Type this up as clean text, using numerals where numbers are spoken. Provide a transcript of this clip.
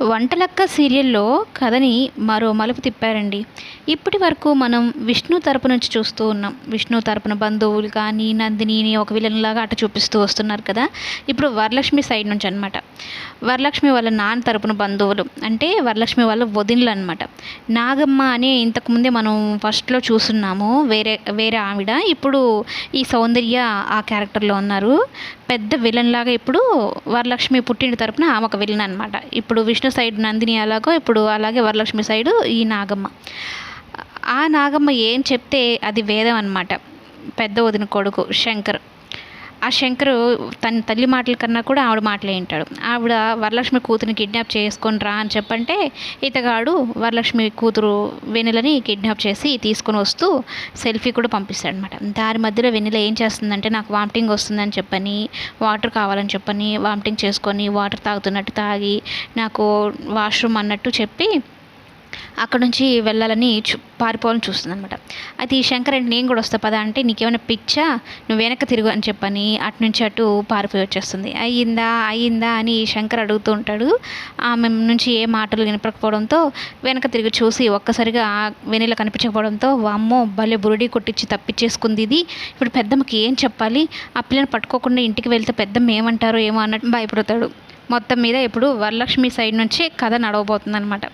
వంటలక్క సీరియల్లో కథని మరో మలుపు తిప్పారండి. ఇప్పటి వరకు మనం విష్ణు తరపు నుంచి చూస్తూ ఉన్నాం. విష్ణు తరపున బంధువులు కానీ, నందినిని ఒక విలన్‌లాగా అట్ట చూపిస్తూ వస్తున్నారు కదా! ఇప్పుడు వరలక్ష్మి సైడ్ నుంచి అనమాట. వరలక్ష్మి వాళ్ళ నాన్న తరపున బంధువులు. అంటే వరలక్ష్మి వాళ్ళ వదినలనమాట. నాగమ్మ అని ఇంతకుముందే మనం ఫస్ట్‌లో చూసున్నాము. వేరే వేరే ఆవిడ. ఇప్పుడు ఈ సౌందర్య ఆ క్యారెక్టర్‌లో ఉన్నారు. పెద్ద విలన్‌లాగా ఇప్పుడు వరలక్ష్మి పుట్టింటి తరపున ఆమె ఒక విలన్ అనమాట. ఇప్పుడు విష్ణు సైడ్ నందిని ఎలాగో ఇప్పుడు అలాగే వరలక్ష్మి సైడు ఈ నాగమ్మ. ఆ నాగమ్మ ఏం చెప్తే అది వేదం అనమాట. పెద్ద వదిన కొడుకు శంకర్. ఆ శంకరు తన తల్లి మాటల కన్నా కూడా ఆవిడ మాటలే వింటాడు. ఆవిడ వరలక్ష్మి కూతురిని కిడ్నాప్ చేసుకొని రా అని చెప్పంటే ఇతగాడు వరలక్ష్మి కూతురు వెన్నెలని కిడ్నాప్ చేసి తీసుకొని వస్తూ సెల్ఫీ కూడా పంపిస్తాడనమాట. దారి మధ్యలో వెన్నెల ఏం చేస్తుందంటే నాకు వామిటింగ్ వస్తుందని చెప్పని, వాటర్ కావాలని చెప్పని వామిటింగ్ చేసుకొని వాటర్ తాగుతున్నట్టు తాగి నాకు వాష్రూమ్ అన్నట్టు చెప్పి అక్కడ నుంచి వెళ్ళాలని పారిపోవాలని చూస్తుందనమాట. అయితే ఈ శంకర్ అంటే నేను కూడా వస్తా పదా అంటే నీకేమైనా పిచ్చా, నువ్వు వెనక్కి తిరుగు అని చెప్పని అటు నుంచి అటు పారిపోయి వచ్చేస్తుంది. అయ్యిందా అని శంకర్ అడుగుతూ ఉంటాడు. ఆమె నుంచి ఏ మాటలు వినపడకపోవడంతో వెనక తిరిగి చూసి ఒక్కసారిగా వెన్నెల కనిపించకపోవడంతో వామ్మో భలే బురుడి కొట్టించి తప్పించేసుకుంది ఇది. ఇప్పుడు పెద్దమ్మకి ఏం చెప్పాలి, ఆ పిల్లని పట్టుకోకుండా ఇంటికి వెళ్తే పెద్దమ్మ ఏమంటారో ఏమో అన్నట్టు భయపడతాడు. మొత్తం మీద ఇప్పుడు వరలక్ష్మి సైడ్ నుంచి కథ నడవబోతుందన్నమాట.